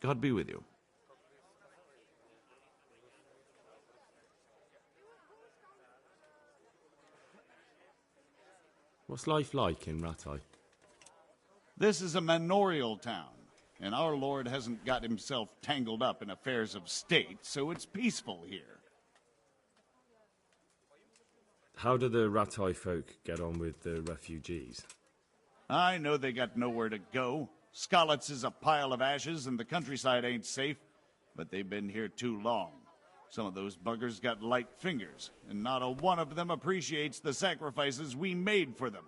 God be with you. What's life like in Rattay? This is a manorial town, and our lord hasn't got himself tangled up in affairs of state, so it's peaceful here. How do the Rattay folk get on with the refugees? I know they got nowhere to go. Skalitz is a pile of ashes, and the countryside ain't safe, but they've been here too long. Some of those buggers got light fingers, and not a one of them appreciates the sacrifices we made for them.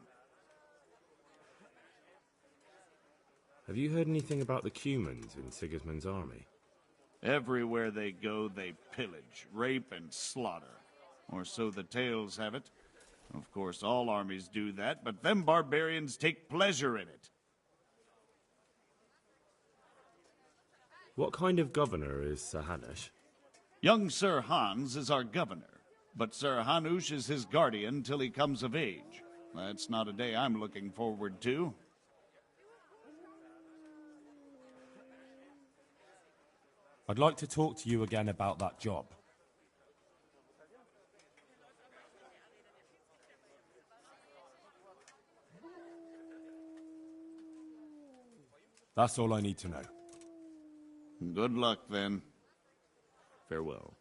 Have you heard anything about the Cumans in Sigismund's army? Everywhere they go, they pillage, rape, and slaughter. Or so the tales have it. Of course, all armies do that, but them barbarians take pleasure in it. What kind of governor is Sir Hanush? Young Sir Hans is our governor, but Sir Hanush is his guardian till he comes of age. That's not a day I'm looking forward to. I'd like to talk to you again about that job. That's all I need to know. Good luck, then. Farewell.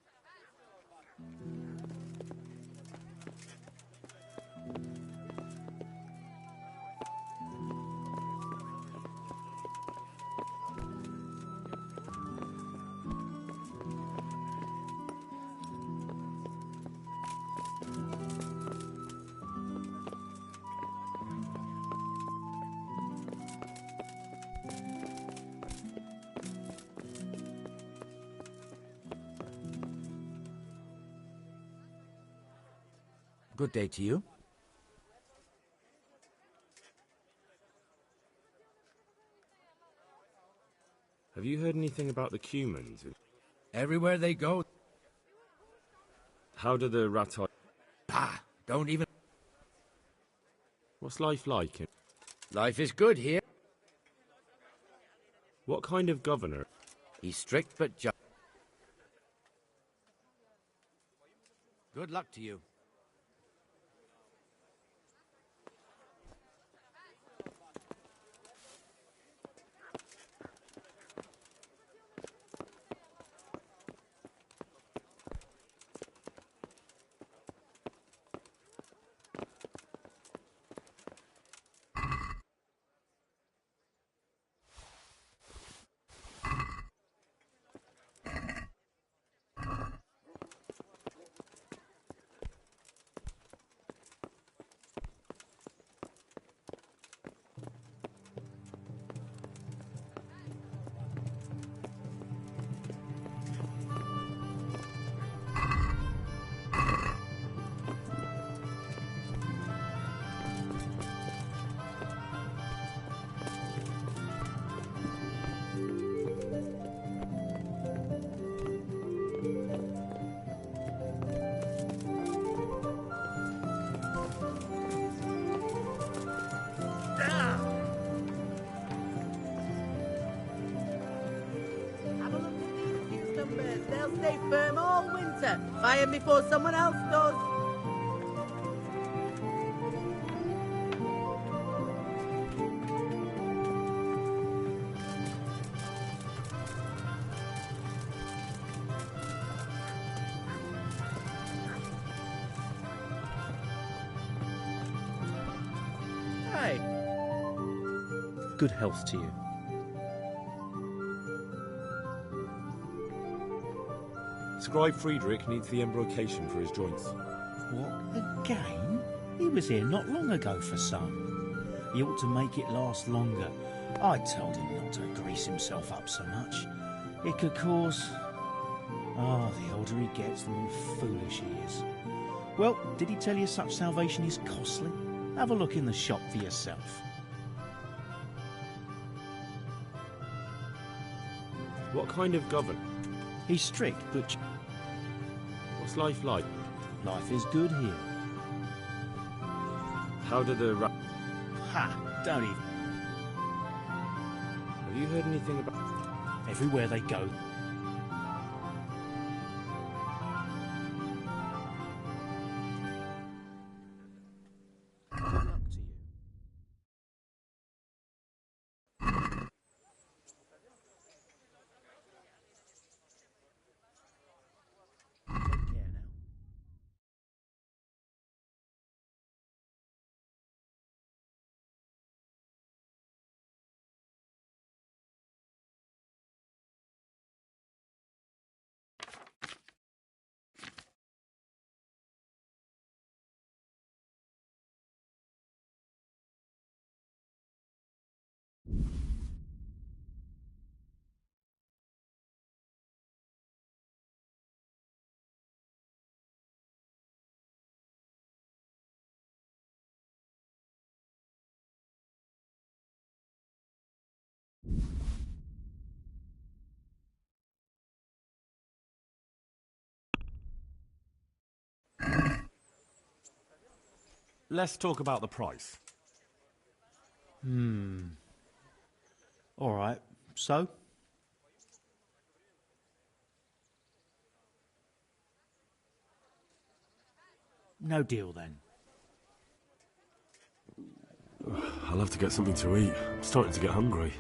Good day to you. Have you heard anything about the Cumans? Everywhere they go... How do the Rattay... Bah! Don't even... What's life like in... Life is good here. What kind of governor? He's strict but just. Good luck to you. They'll stay firm all winter. Buy them before someone else does. Hey. Good health to you. Scribe Friedrich needs the embrocation for his joints. What, again? He was here not long ago for some. He ought to make it last longer. I told him not to grease himself up so much. It could cause... Ah, the older he gets, the more foolish he is. Well, did he tell you such salvation is costly? Have a look in the shop for yourself. What kind of governor? He's strict, but... What's life like? Life is good here. How do the... Ha! Don't even... Have you heard anything about... Everywhere they go, Let's talk about the price. all right. So, no deal then. I'll have to get something to eat. I'm starting to get hungry.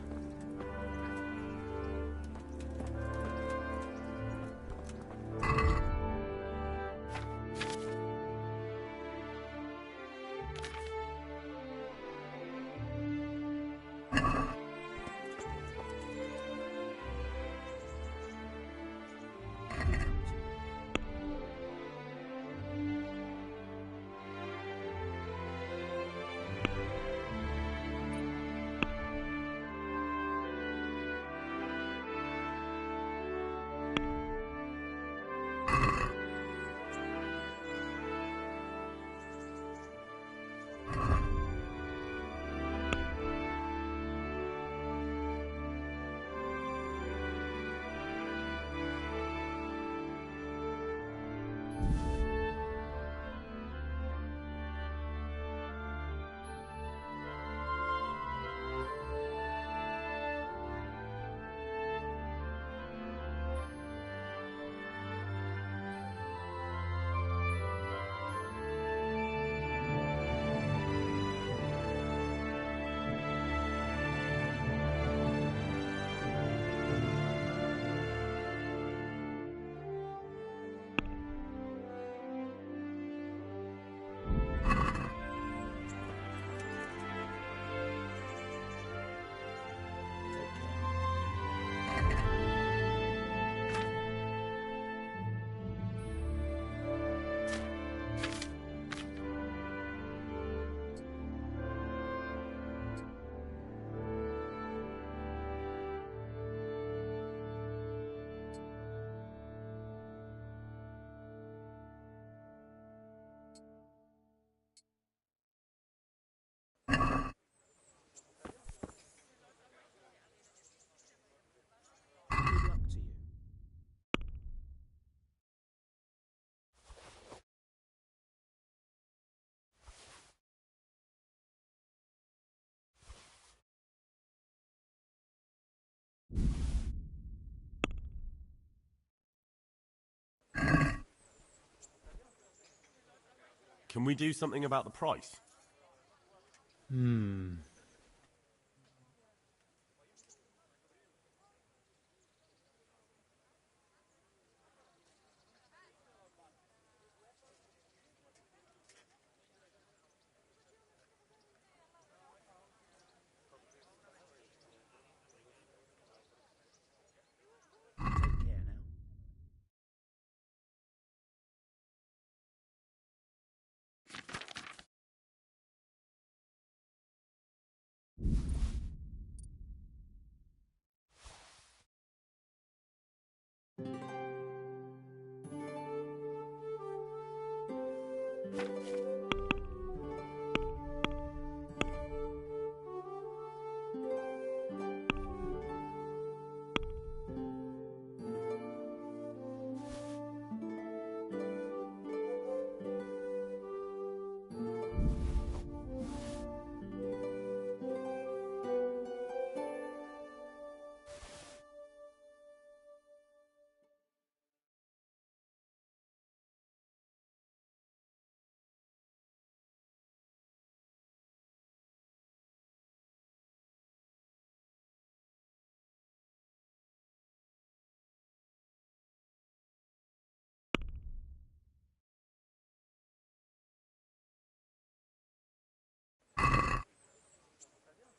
Can we do something about the price?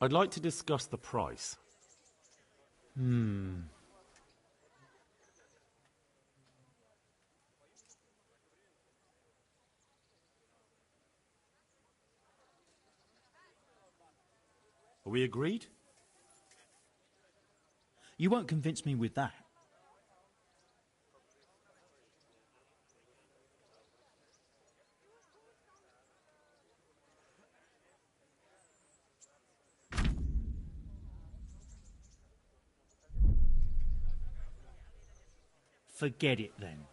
I'd like to discuss the price. Are we agreed? You won't convince me with that. Forget it then.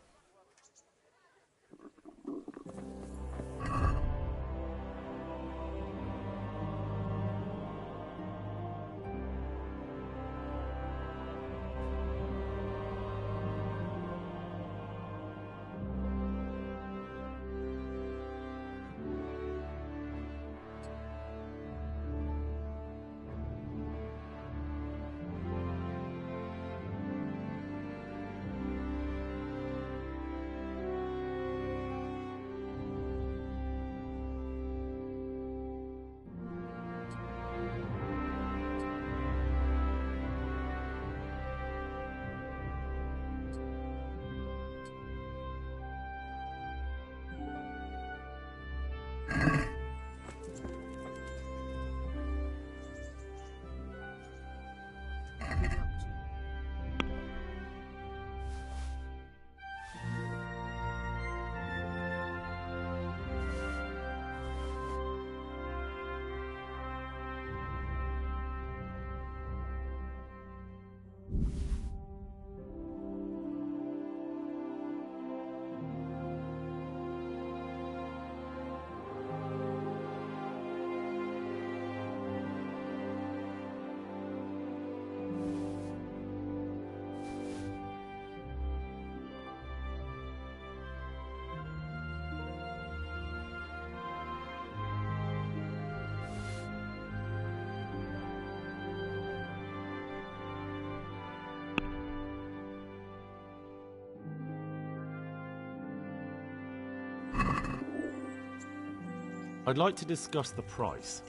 I'd like to discuss the price.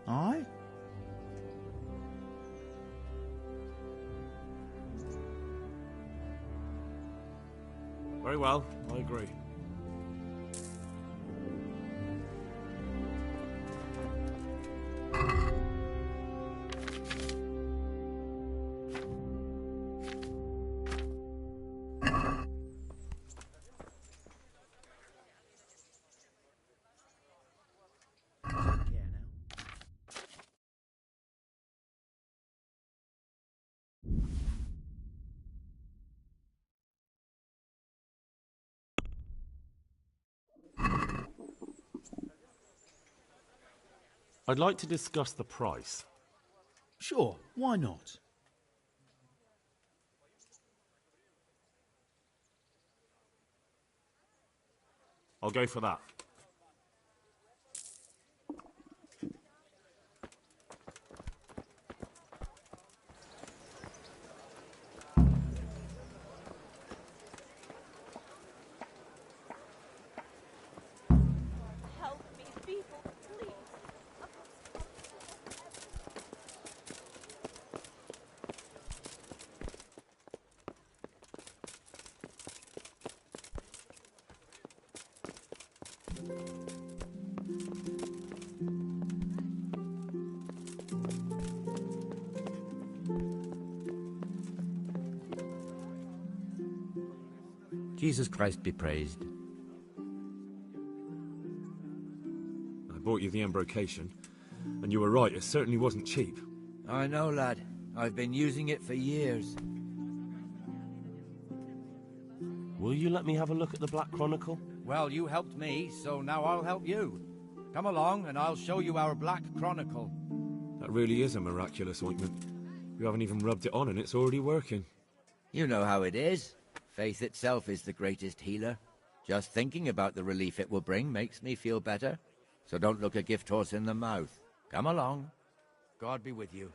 Aye? Very well, I agree. I'd like to discuss the price. Sure, why not? I'll go for that. Help me, people, please. Jesus Christ be praised. I bought you the embrocation, and you were right, it certainly wasn't cheap. I know, lad. I've been using it for years. Will you let me have a look at the Black Chronicle? Well, you helped me, so now I'll help you. Come along and I'll show you our Black Chronicle. That really is a miraculous ointment. You haven't even rubbed it on and it's already working. You know how it is. Faith itself is the greatest healer. Just thinking about the relief it will bring makes me feel better. So don't look a gift horse in the mouth. Come along. God be with you.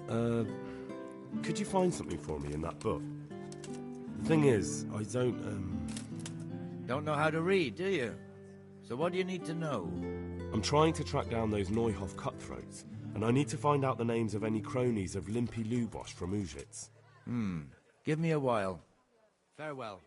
Could you find something for me in that book? The thing is, I Don't know how to read, do you? So what do you need to know? I'm trying to track down those Neuhoff cutthroats, and I need to find out the names of any cronies of Limpy Lubosh from Ujitz. Give me a while. Farewell.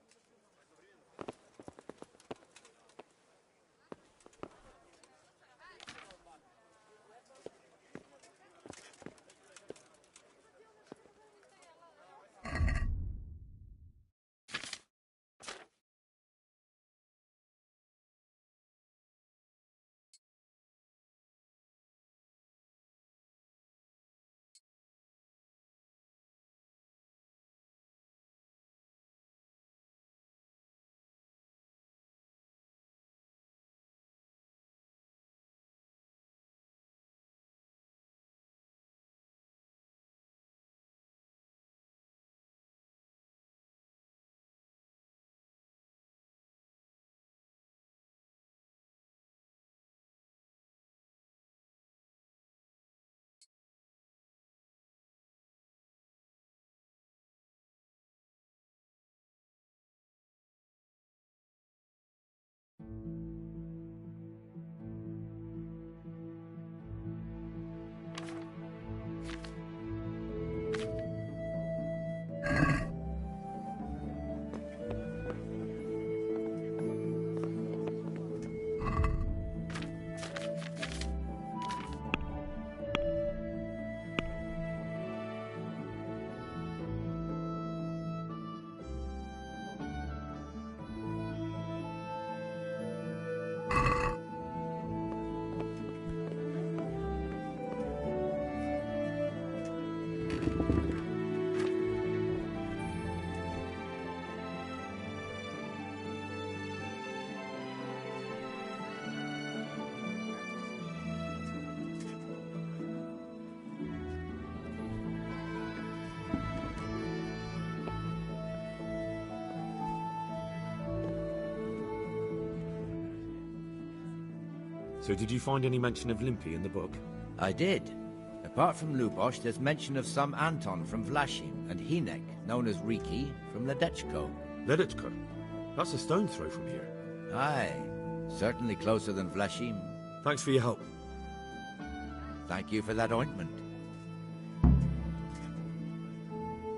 So did you find any mention of Limpy in the book? I did. Apart from Lubosh, there's mention of some Anton from Vlashim and Hinek, known as Riki, from Ledechko. Ledechko? That's a stone's throw from here. Aye, certainly closer than Vlashim. Thanks for your help. Thank you for that ointment.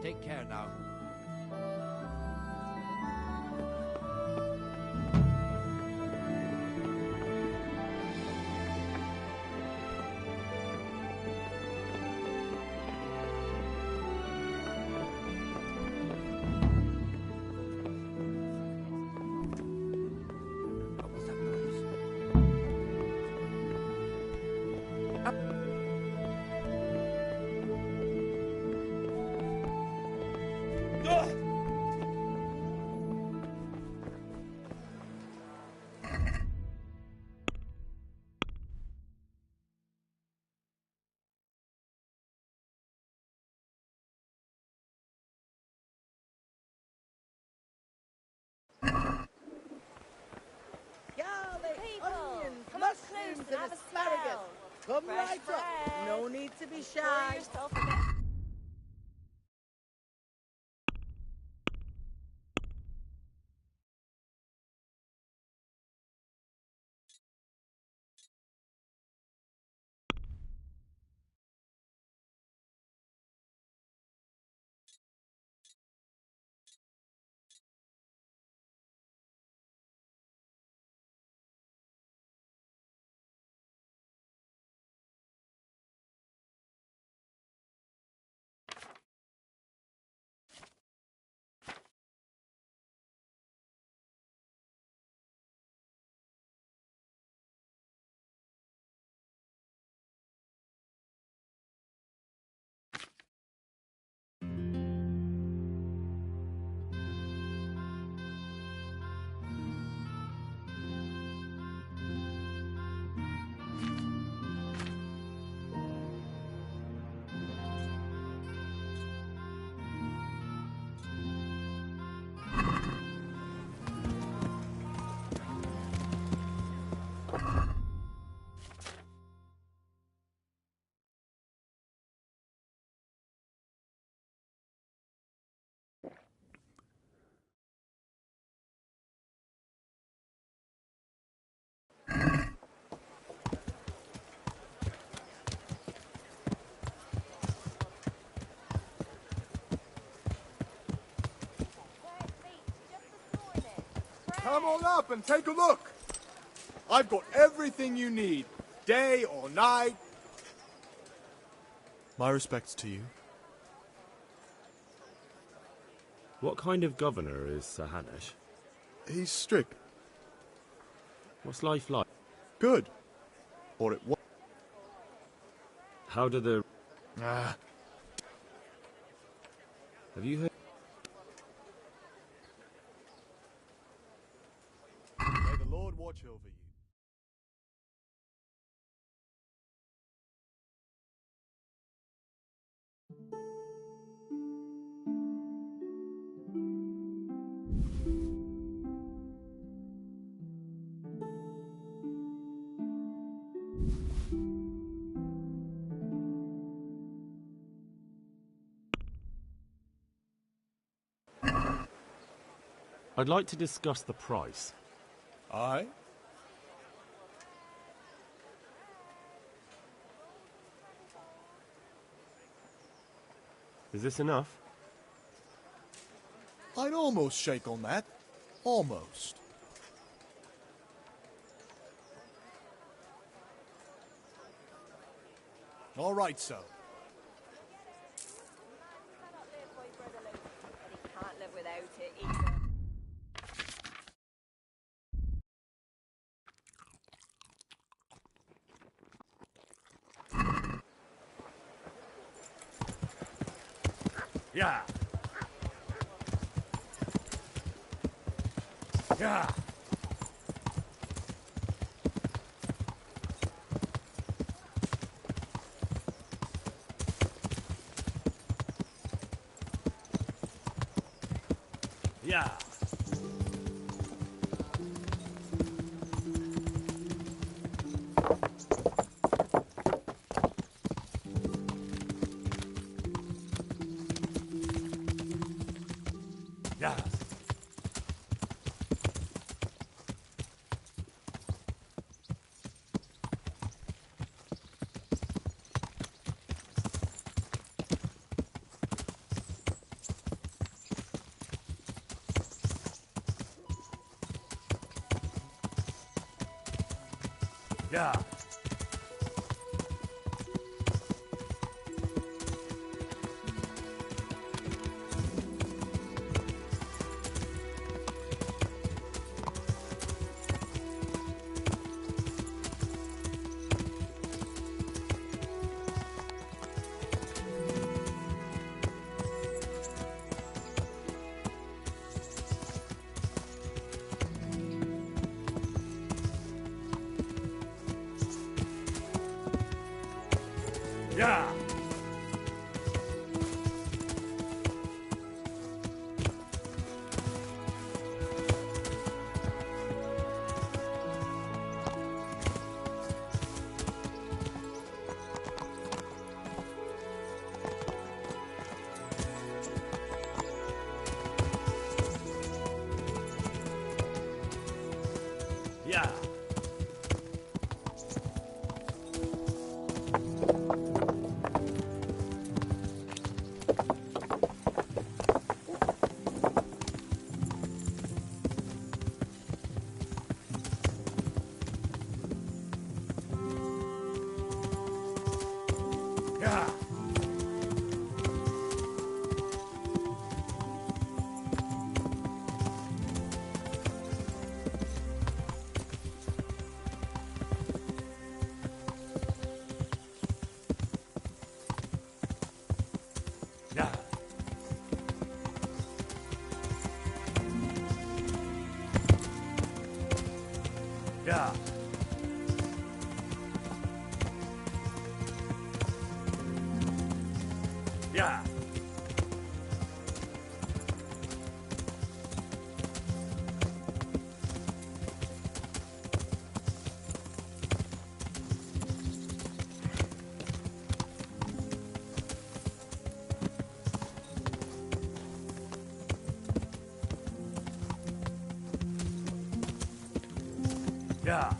Take care now. What was that noise? Garlic, People, onions, come on mushrooms, close and and have a asparagus. smell. Come Fresh right up. bread. No need to be Pour shy. yourself a bit Come on up and take a look. I've got everything you need, day or night. My respects to you. What kind of governor is Sir Hanush? He's strict. What's life like? Good. Or it was. How do the... Ah. Have you heard... May the Lord watch over you. I'd like to discuss the price. Aye? Is this enough? I'd almost shake on that. Almost. All right, so. Can't live without it either. Yeah. Yeah. Yeah. Yeah. Yeah. Yeah. Yeah. Yeah. Yeah. Yeah. Yeah. Yeah.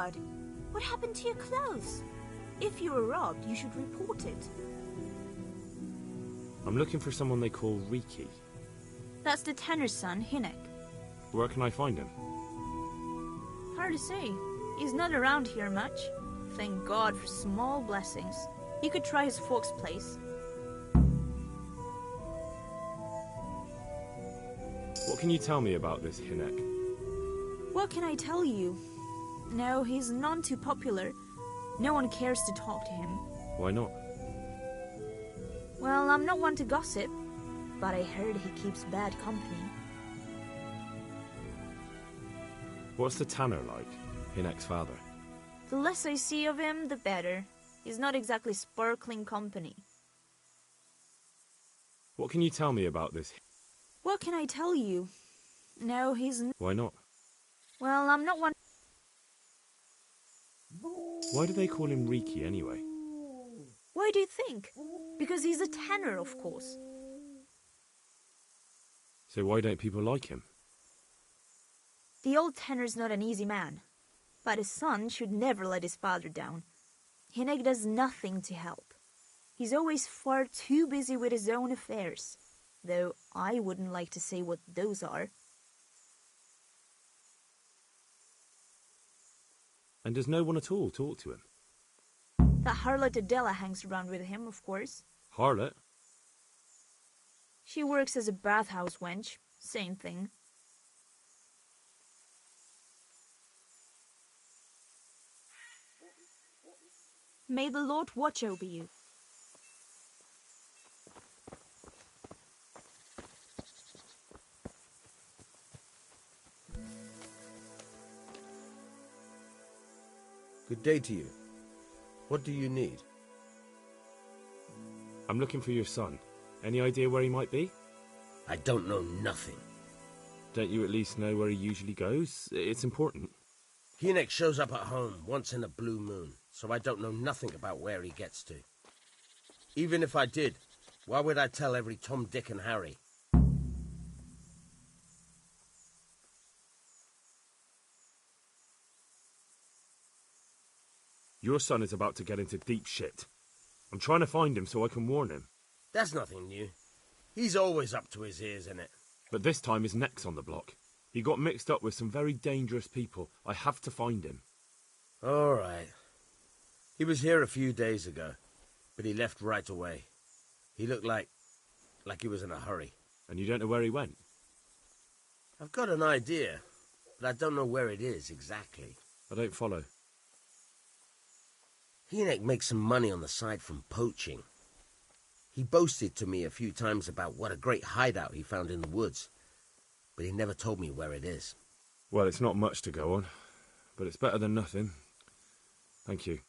God! What happened to your clothes? If you were robbed, you should report it. I'm looking for someone they call Riki. That's the tanner's son, Hinek. Where can I find him? Hard to say. He's not around here much. Thank God for small blessings. You could try his folks' place. What can you tell me about this Hinek? What can I tell you? No, he's none too popular. No one cares to talk to him. Why not? Well, I'm not one to gossip, but I heard he keeps bad company. What's the tanner like, Hinek's father? The less I see of him, the better. He's not exactly sparkling company. What can you tell me about this? What can I tell you? No, he's... Why not? Well, I'm not one... Why do they call him Riki anyway? Why do you think? Because he's a tanner, of course. So why don't people like him? The old tanner's not an easy man, but his son should never let his father down. Hinek does nothing to help. He's always far too busy with his own affairs, though I wouldn't like to say what those are. And does no one at all talk to him? That harlot Adela hangs around with him, of course. Harlot? She works as a bathhouse wench. Same thing. May the Lord watch over you. Good day to you. What do you need? I'm looking for your son. Any idea where he might be? I don't know nothing. Don't you at least know where he usually goes? It's important. Hinek shows up at home once in a blue moon, so I don't know nothing about where he gets to. Even if I did, why would I tell every Tom, Dick and Harry? Your son is about to get into deep shit. I'm trying to find him so I can warn him. That's nothing new. He's always up to his ears in it. But this time his neck's on the block. He got mixed up with some very dangerous people. I have to find him. All right. He was here a few days ago, but he left right away. He looked like he was in a hurry. And you don't know where he went? I've got an idea, but I don't know where it is exactly. I don't follow. Hinek makes some money on the side from poaching. He boasted to me a few times about what a great hideout he found in the woods, but he never told me where it is. Well, it's not much to go on, but it's better than nothing. Thank you.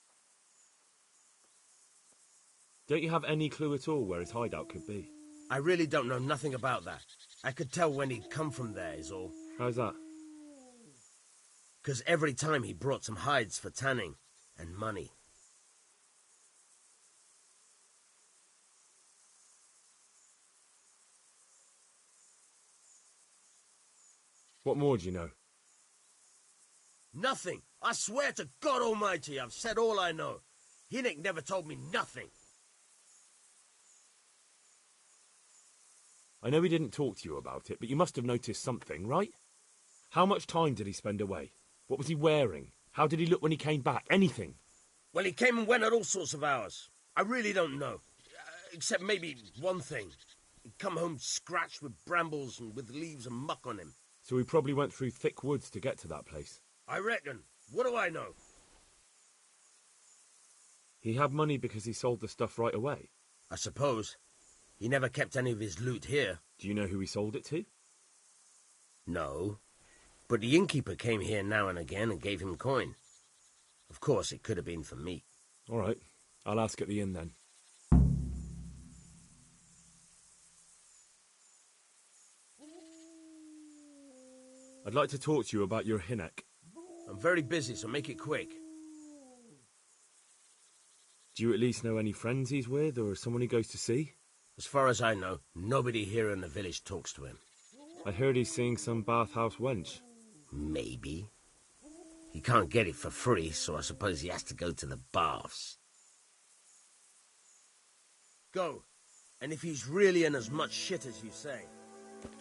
Don't you have any clue at all where his hideout could be? I really don't know nothing about that. I could tell when he'd come from there, is all. How's that? 'Cause every time he brought some hides for tanning and money. What more do you know? Nothing. I swear to God Almighty, I've said all I know. Hinek never told me nothing. I know he didn't talk to you about it, but you must have noticed something, right? How much time did he spend away? What was he wearing? How did he look when he came back? Anything? Well, he came and went at all sorts of hours. I really don't know. Except maybe one thing. He'd come home scratched with brambles and with leaves and muck on him. So he probably went through thick woods to get to that place. I reckon. What do I know? He had money because he sold the stuff right away. I suppose. He never kept any of his loot here. Do you know who he sold it to? No. But the innkeeper came here now and again and gave him coin. Of course, it could have been for me. All right. I'll ask at the inn then. I'd like to talk to you about your Hinek. I'm very busy, so make it quick. Do you at least know any friends he's with, or someone he goes to see? As far as I know, nobody here in the village talks to him. I heard he's seeing some bathhouse wench. Maybe. He can't get it for free, so I suppose he has to go to the baths. Go. And if he's really in as much shit as you say, please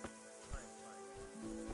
try and find him.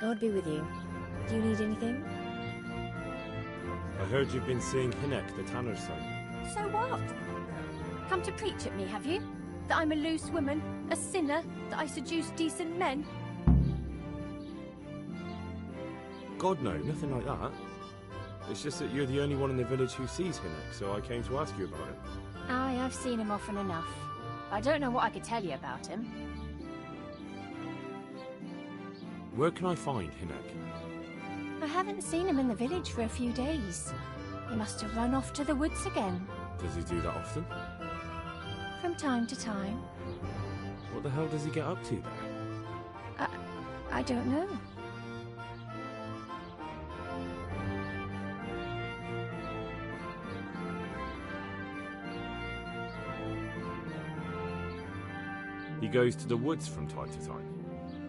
God be with you. Do you need anything? I heard you've been seeing Hinek, the tanner's son. So what? Come to preach at me, have you? That I'm a loose woman, a sinner, that I seduce decent men? God, no, nothing like that. It's just that you're the only one in the village who sees Hinek, so I came to ask you about it. Aye, I've seen him often enough. I don't know what I could tell you about him. Where can I find Hinek? I haven't seen him in the village for a few days. He must have run off to the woods again. Does he do that often? From time to time. What the hell does he get up to there? I don't know. He goes to the woods from time to time.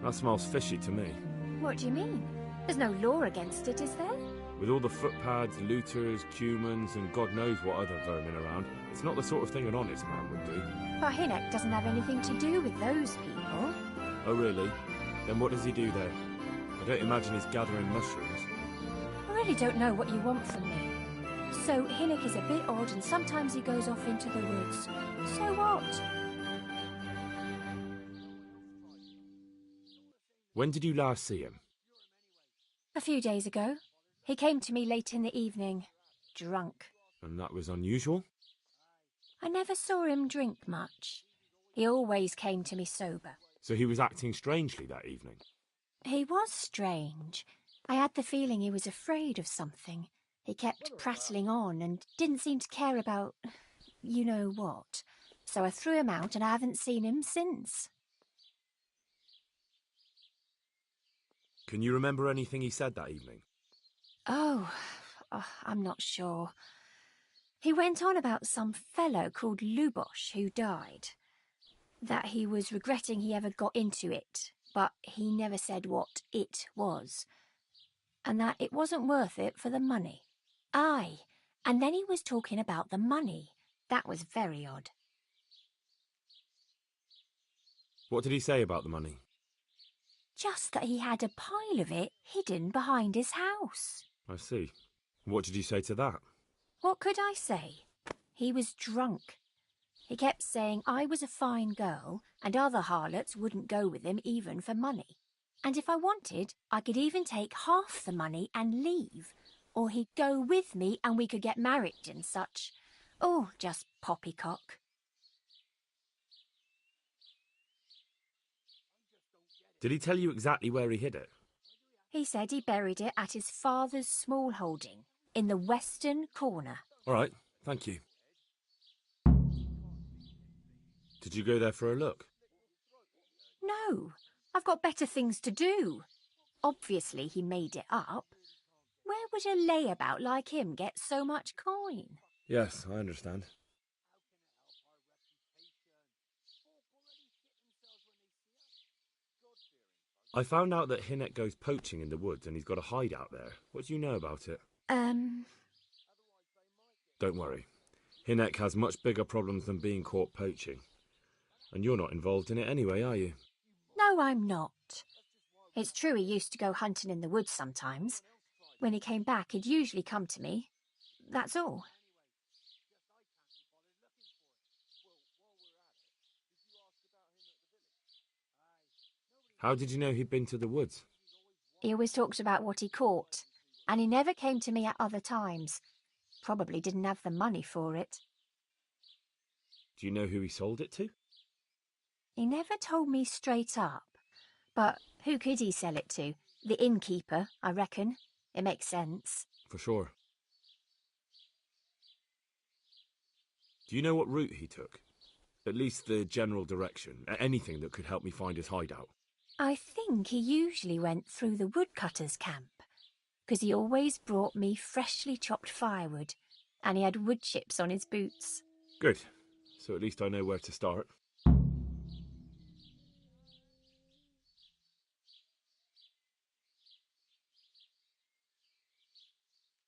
That smells fishy to me. What do you mean? There's no law against it, is there? With all the footpads, looters, cumans, and God knows what other vermin around, it's not the sort of thing an honest man would do. But Hinek doesn't have anything to do with those people. Oh, really? Then what does he do there? I don't imagine he's gathering mushrooms. I really don't know what you want from me. So Hinek is a bit odd and sometimes he goes off into the woods. So what? When did you last see him? A few days ago. He came to me late in the evening, drunk. And that was unusual? I never saw him drink much. He always came to me sober. So he was acting strangely that evening? He was strange. I had the feeling he was afraid of something. He kept prattling on and didn't seem to care about you know what. So I threw him out and I haven't seen him since. Can you remember anything he said that evening? Oh, I'm not sure. He went on about some fellow called Lubosh who died. That he was regretting he ever got into it, but he never said what it was. And that it wasn't worth it for the money. Aye, and then he was talking about the money. That was very odd. What did he say about the money? Just that he had a pile of it hidden behind his house. I see. What did you say to that? What could I say? He was drunk. He kept saying I was a fine girl and other harlots wouldn't go with him even for money. And if I wanted, I could even take half the money and leave. Or he'd go with me and we could get married and such. Oh, just poppycock. Did he tell you exactly where he hid it? He said he buried it at his father's small holding, in the western corner. All right, thank you. Did you go there for a look? No, I've got better things to do. Obviously he made it up. Where would a layabout like him get so much coin? Yes, I understand. I found out that Hinek goes poaching in the woods and he's got a hideout there. What do you know about it? Don't worry. Hinek has much bigger problems than being caught poaching. And you're not involved in it anyway, are you? No, I'm not. It's true he used to go hunting in the woods sometimes. When he came back, he'd usually come to me. That's all. How did you know he'd been to the woods? He always talked about what he caught, and he never came to me at other times. Probably didn't have the money for it. Do you know who he sold it to? He never told me straight up. But who could he sell it to? The innkeeper, I reckon. It makes sense. For sure. Do you know what route he took? At least the general direction. Anything that could help me find his hideout. I think he usually went through the woodcutter's camp, because he always brought me freshly chopped firewood, and he had wood chips on his boots. Good. So at least I know where to start.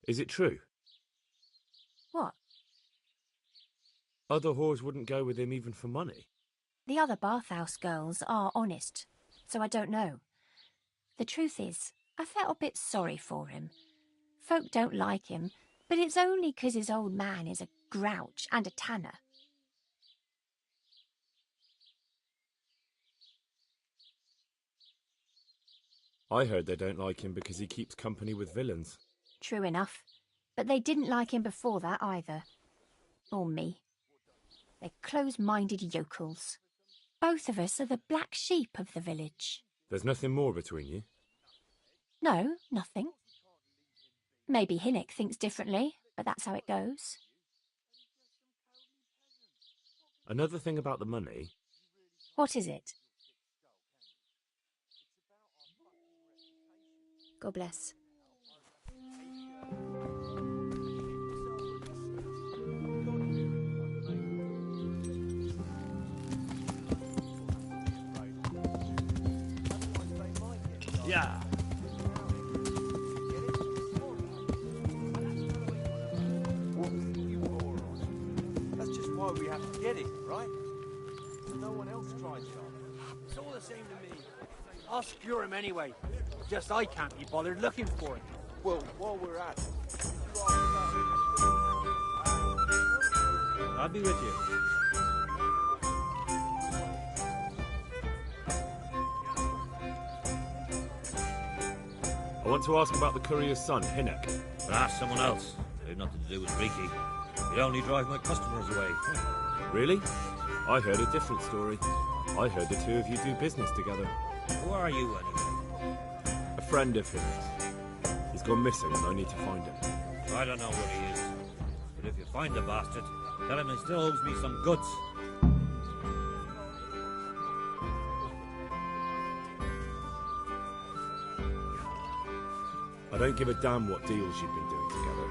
Is it true? What? Other whores wouldn't go with him even for money. The other bathhouse girls are honest, so I don't know. The truth is, I felt a bit sorry for him. Folk don't like him, but it's only 'cause his old man is a grouch and a tanner. I heard they don't like him because he keeps company with villains. True enough, but they didn't like him before that either. Or me. They're close-minded yokels. Both of us are the black sheep of the village. There's nothing more between you? No, nothing. Maybe Hinnock thinks differently, but that's how it goes. Another thing about the money... What is it? God bless. Yeah. That's just why we have to get it, right? No one else tries it on. It's all the same to me. I'll secure him anyway. Just I can't be bothered looking for it. Well, while we're at it... I'll be with you. I want to ask about the courier's son, Hinnock. Ask someone else. They've nothing to do with Riki. He'd only drive my customers away. Really? I heard a different story. I heard the two of you do business together. Who are you, anyway? A friend of his. He's gone missing and I need to find him. I don't know where he is. But if you find the bastard, tell him he still owes me some goods. I don't give a damn what deals you've been doing together.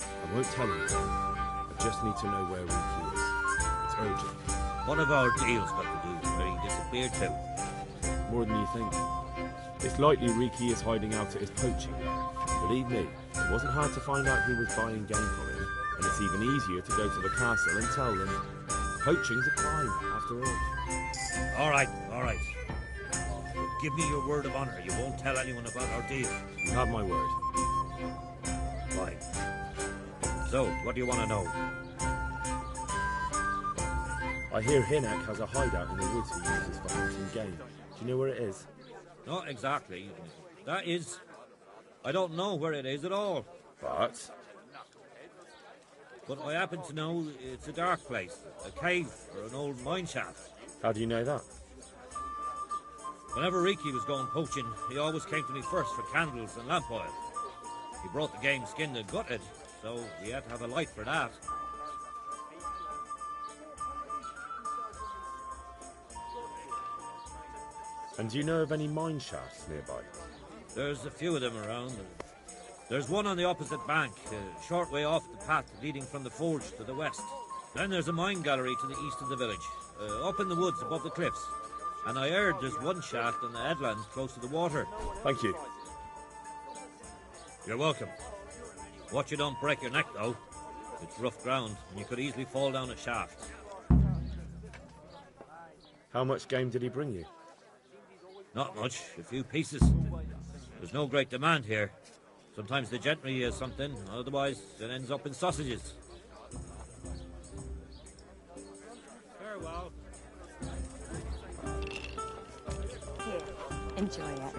I won't tell you. I just need to know where Riki is. It's urgent. What have our deals got to do with where he disappeared to? More than you think. It's likely Riki is hiding out at his poaching. Believe me, it wasn't hard to find out who was buying game from him, and it's even easier to go to the castle and tell them. Poaching's a crime, after all. All right. But give me your word of honor. You won't tell anyone about our deal. You have my word. Fine. So, what do you want to know? I hear Hinnock has a hideout in the woods he uses for hunting game. Do you know where it is? Not exactly. That is... I don't know where it is at all. But I happen to know it's a dark place. A cave or an old mine shaft. How do you know that? Whenever Riki was going poaching, he always came to me first for candles and lamp oil. He brought the game skinned and gutted, so we had to have a light for that. And do you know of any mine shafts nearby? There's a few of them around. There's one on the opposite bank, a short way off the path leading from the forge to the west. Then there's a mine gallery to the east of the village, up in the woods above the cliffs. And I heard there's one shaft on the headland close to the water. Thank you. You're welcome. Watch you don't break your neck, though. It's rough ground, and you could easily fall down a shaft. How much game did he bring you? Not much, a few pieces. There's no great demand here. Sometimes the gentry has something, otherwise it ends up in sausages. Farewell. Here, Enjoy it.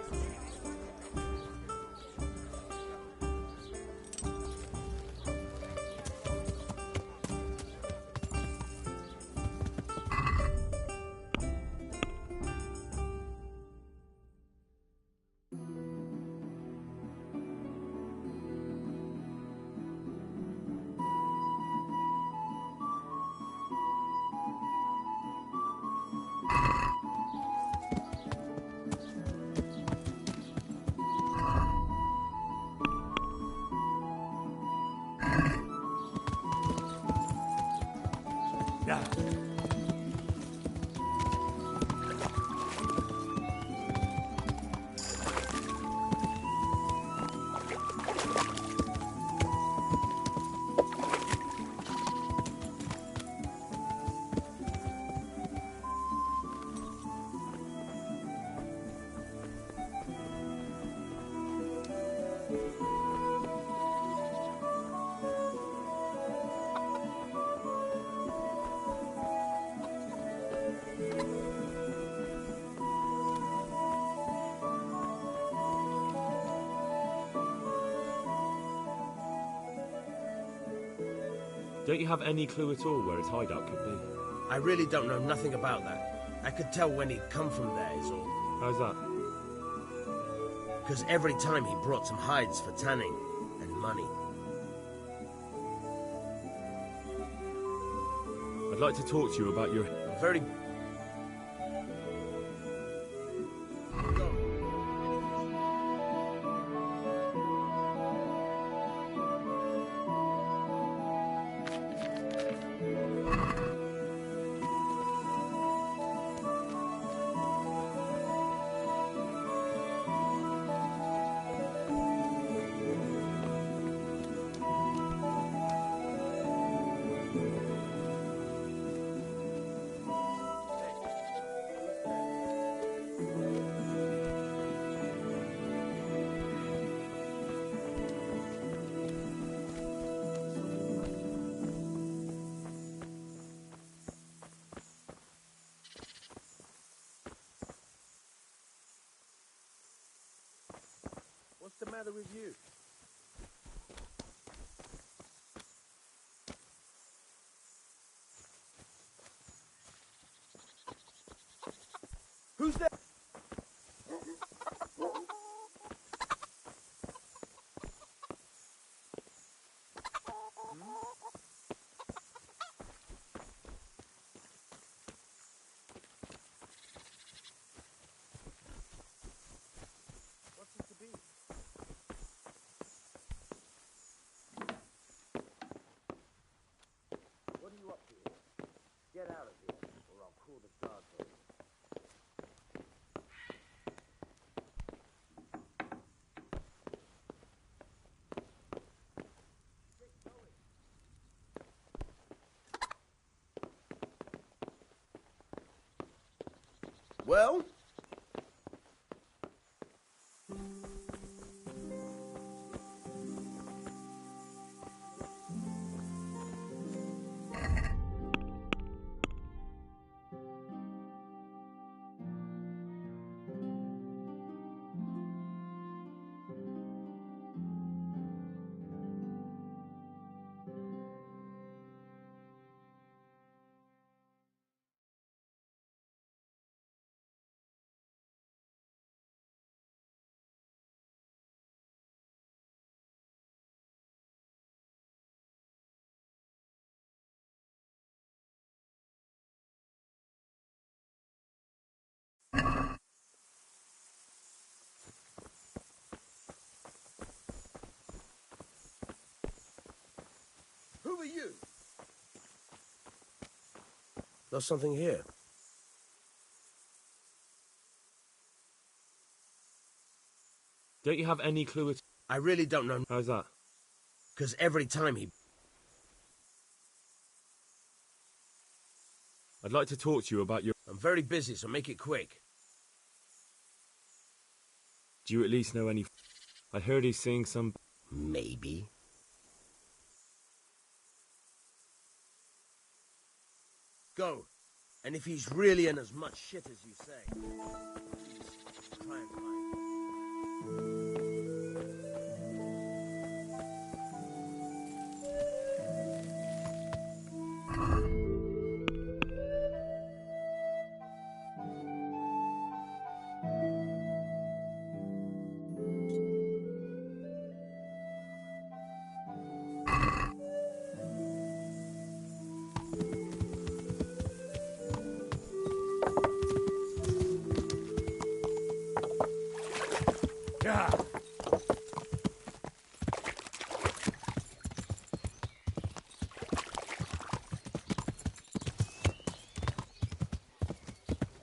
Don't you have any clue at all where his hideout could be? I really don't know nothing about that. I could tell when he'd come from there, is all. How's that? Because every time he brought some hides for tanning and money. I'd like to talk to you about your... Very... What's the matter with you? Who's there? What's it to be? What are you up to here? Get out of here, or I'll call the guards on you. Well? Who are you? There's something here. Don't you have any clue at... I really don't know. How's that? Because every time he... I'd like to talk to you about your... I'm very busy, so make it quick. Do you at least know any... I heard he's seeing some... Maybe. Go. And if he's really in as much shit as you say, please Yeah.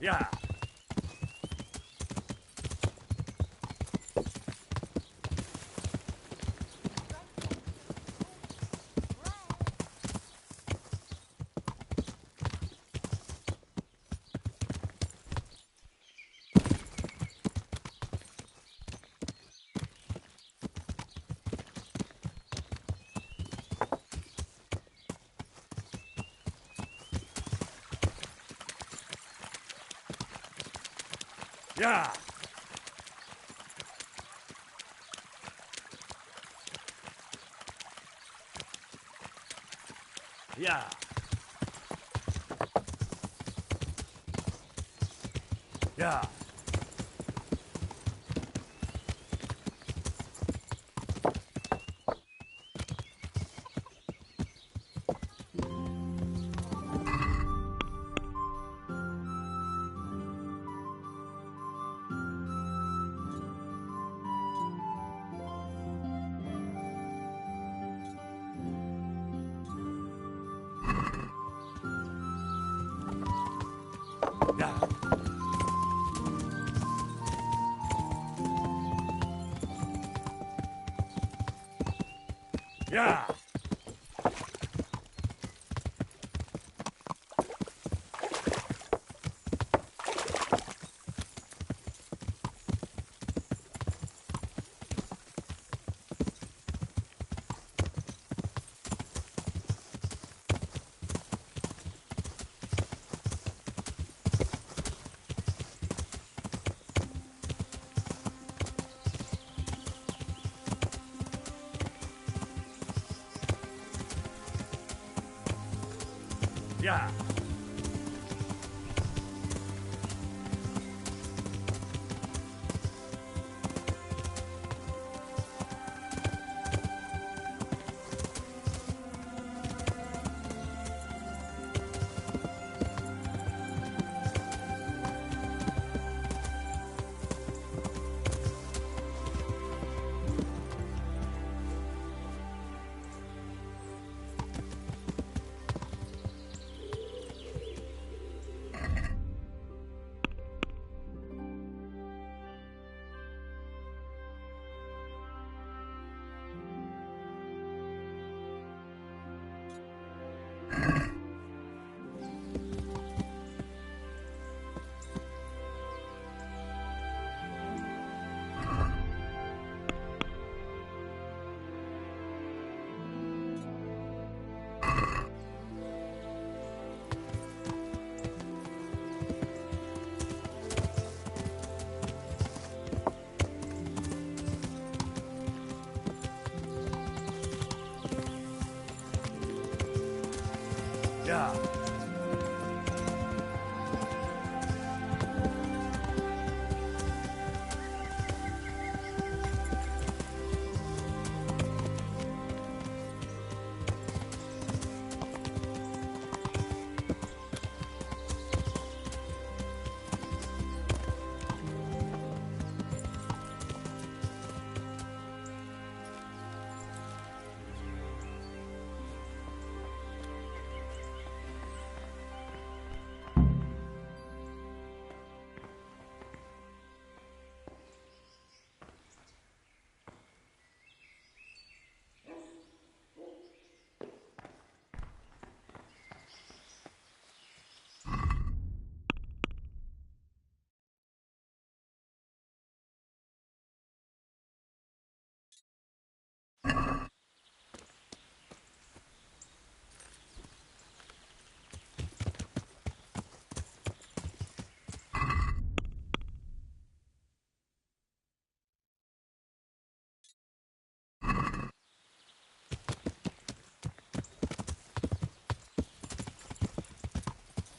Yeah. Yeah. Yeah. Yeah. Yeah. Yeah. Yeah.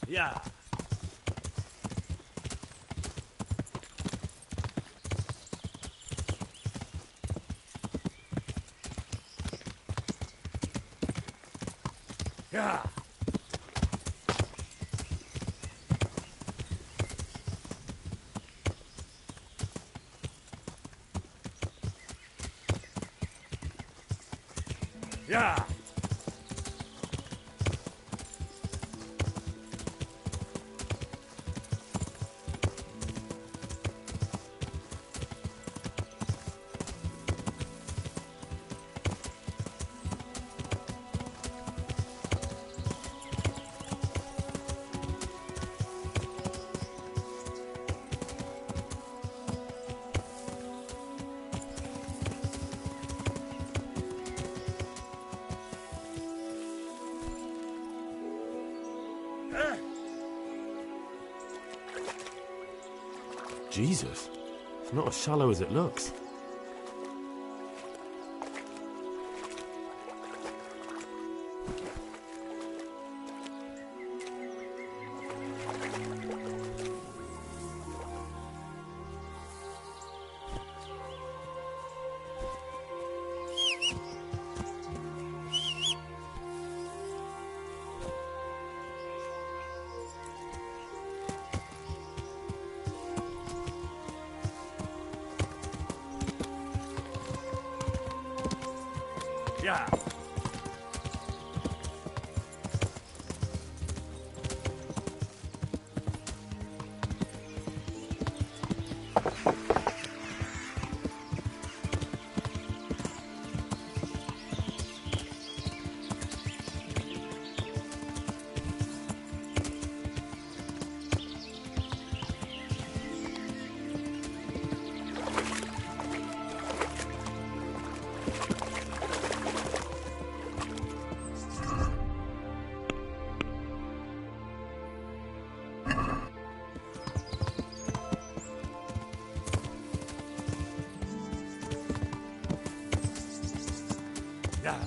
Yeah. Yeah. Yeah. Jesus, it's not as shallow as it looks. Yeah. Yeah.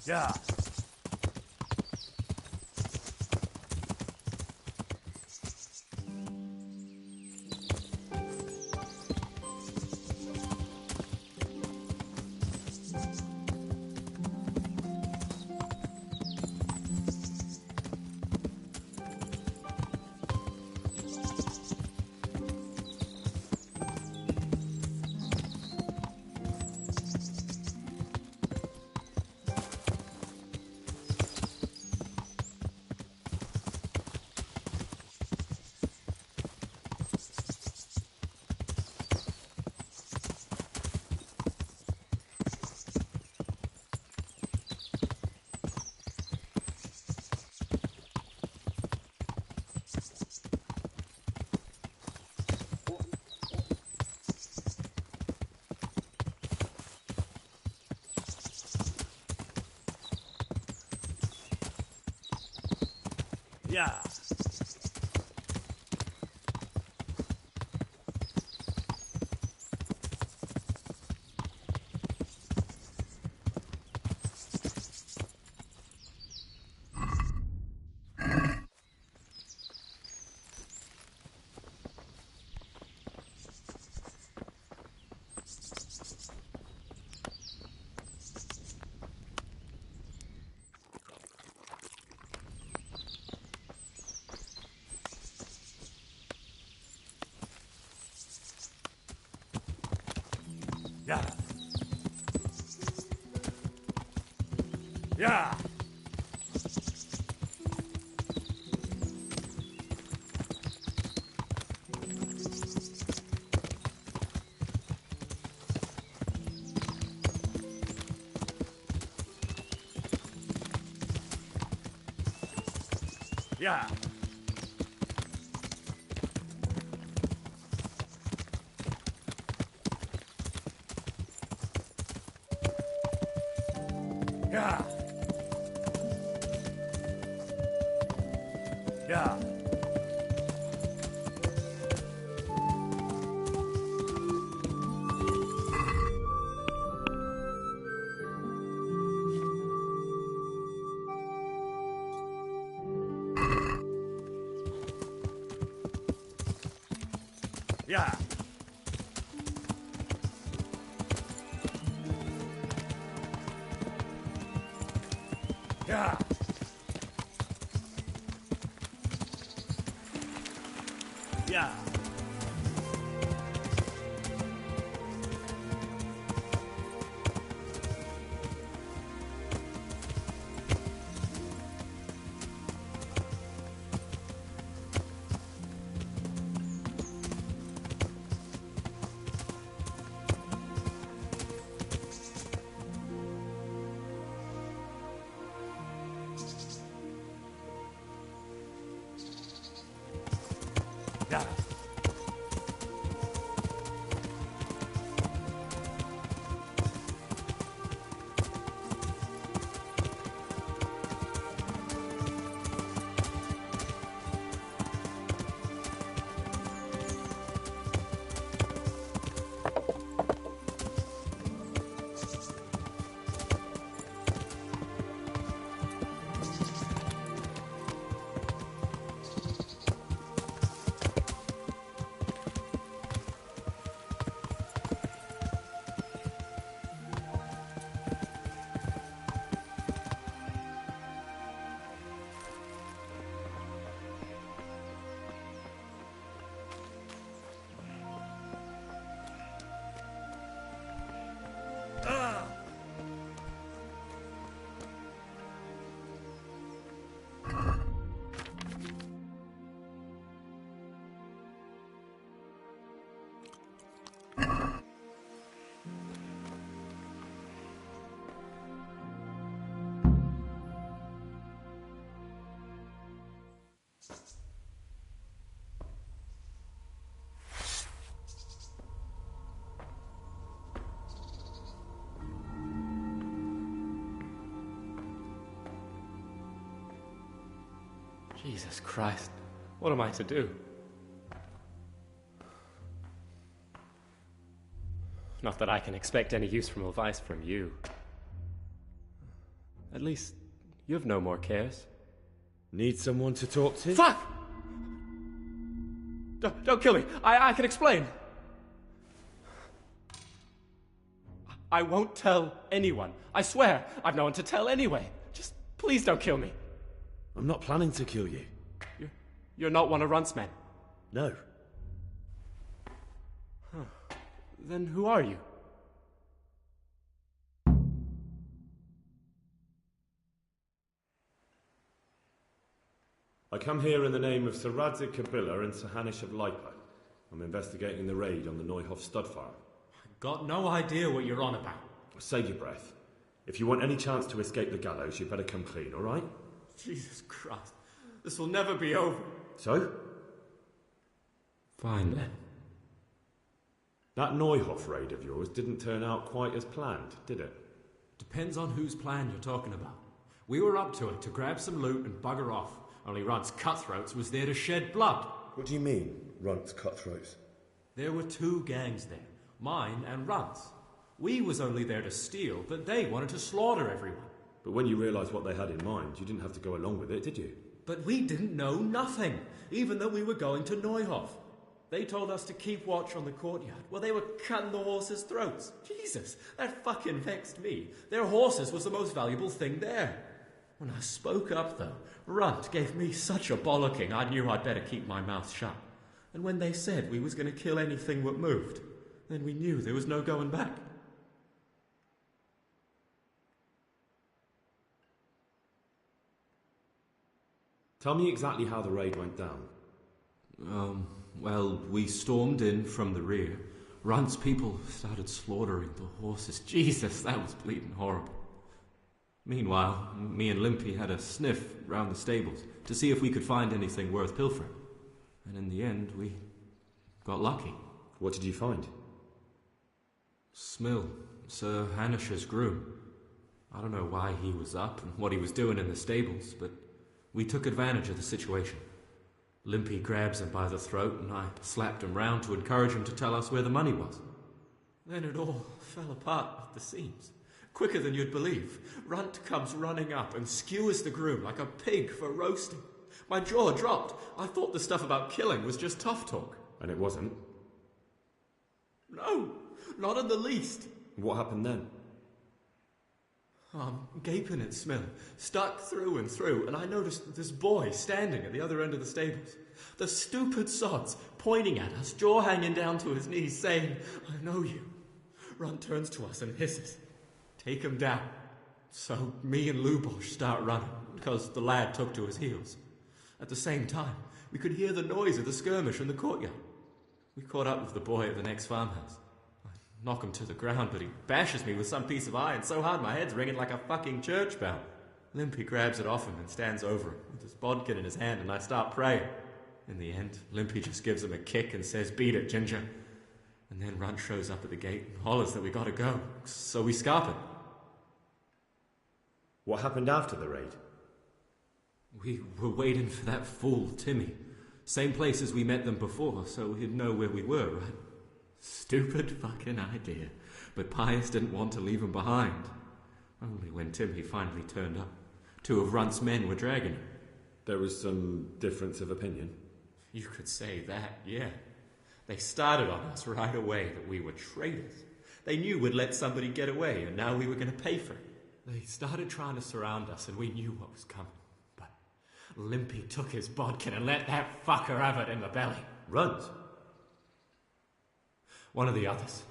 Yeah. Yeah. Yeah. Yeah. Yeah. Yeah. Yeah. Yeah. Yeah. Yeah. Yeah. Jesus Christ, what am I to do? Not that I can expect any useful advice from you. At least, you have no more cares. Need someone to talk to? Fuck! Don't kill me. I can explain. I won't tell anyone. I swear, I've no one to tell anyway. Just please don't kill me. I'm not planning to kill you. You're not one of Runt's men? No. Huh. Then who are you? I come here in the name of Sir Radzig Kabila and Sir Hanish of Lipa. I'm investigating the raid on the Neuhoff stud farm. Got no idea what you're on about. Save your breath. If you want any chance to escape the gallows, you better come clean, all right? Jesus Christ. This will never be over. So? Fine then. That Neuhoff raid of yours didn't turn out quite as planned, did it? Depends on whose plan you're talking about. We were up to it to grab some loot and bugger off, only Runt's cutthroats was there to shed blood. What do you mean, Runt's cutthroats? There were two gangs there, mine and Runt's. We was only there to steal, but they wanted to slaughter everyone. But when you realised what they had in mind, you didn't have to go along with it, did you? But we didn't know nothing, even though we were going to Neuhof. They told us to keep watch on the courtyard while they were cutting the horses' throats. Jesus, that fucking vexed me. Their horses was the most valuable thing there. When I spoke up, though, Runt gave me such a bollocking I knew I'd better keep my mouth shut. And when they said we was going to kill anything what moved, then we knew there was no going back. Tell me exactly how the raid went down. Well, we stormed in from the rear. Runt's people started slaughtering the horses. Jesus, that was bleeding horrible. Meanwhile, me and Limpy had a sniff round the stables to see if we could find anything worth pilfering. And in the end, we got lucky. What did you find? Smill, Sir Hanish's groom. I don't know why he was up and what he was doing in the stables, but we took advantage of the situation. Limpy grabs him by the throat and I slapped him round to encourage him to tell us where the money was. Then it all fell apart at the seams. Quicker than you'd believe. Runt comes running up and skewers the groom like a pig for roasting. My jaw dropped. I thought the stuff about killing was just tough talk. And it wasn't? No, not in the least. What happened then? I'm gaping at Smill, stuck through and through, and I noticed this boy standing at the other end of the stables. The stupid sods pointing at us, jaw hanging down to his knees, saying, "I know you." Runt turns to us and hisses, "Take him down." So me and Lubosh start running, because the lad took to his heels. At the same time, we could hear the noise of the skirmish in the courtyard. We caught up with the boy at the next farmhouse. Knock him to the ground, but he bashes me with some piece of iron so hard my head's ringing like a fucking church bell. Limpy grabs it off him and stands over him with his bodkin in his hand, and I start praying. In the end, Limpy just gives him a kick and says, "Beat it, Ginger." And then Runt shows up at the gate and hollers that we gotta go, so we scarp it. What happened after the raid? We were waiting for that fool, Timmy. Same place as we met them before, so he'd know where we were, right? Stupid fucking idea. But Pius didn't want to leave him behind. Only when Timmy finally turned up, two of Runt's men were dragging him. There was some difference of opinion? You could say that, yeah. They started on us right away that we were traitors. They knew we'd let somebody get away, and now we were going to pay for it. They started trying to surround us, and we knew what was coming. But Limpy took his bodkin and let that fucker have it in the belly. Runt? One of the others.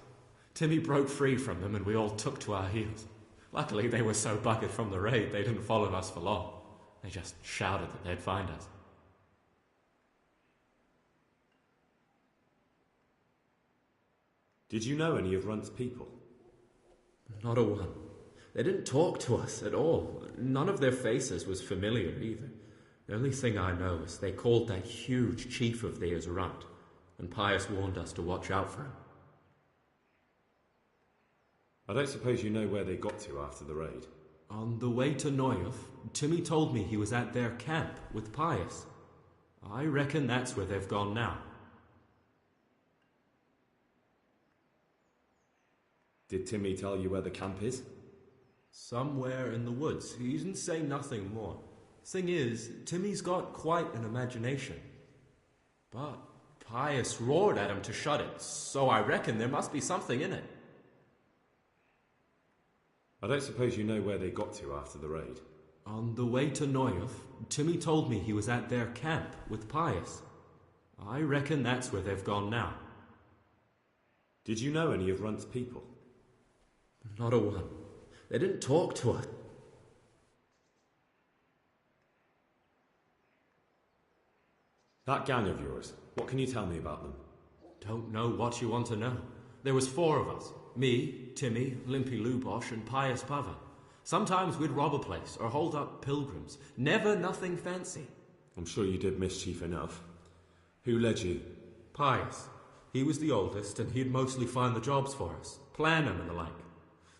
Timmy broke free from them and we all took to our heels. Luckily, they were so buggered from the raid they didn't follow us for long. They just shouted that they'd find us. Did you know any of Runt's people? Not a one. They didn't talk to us at all. None of their faces was familiar either. The only thing I know is they called that huge chief of theirs Runt, and Pius warned us to watch out for him. I don't suppose you know where they got to after the raid? On the way to Neuhof, Timmy told me he was at their camp with Pius. I reckon that's where they've gone now. Did Timmy tell you where the camp is? Somewhere in the woods. He didn't say nothing more. Thing is, Timmy's got quite an imagination. But Pius roared at him to shut it, so I reckon there must be something in it. I don't suppose you know where they got to after the raid? On the way to Neuhof, Timmy told me he was at their camp with Pius. I reckon that's where they've gone now. Did you know any of Runt's people? Not a one. They didn't talk to us. That gang of yours, what can you tell me about them? Don't know what you want to know. There was 4 of us. Me, Timmy, Limpy Lubosh, and Pius Pava. Sometimes we'd rob a place or hold up pilgrims. Never nothing fancy. I'm sure you did mischief enough. Who led you? Pius. He was the oldest, and he'd mostly find the jobs for us, plan them and the like.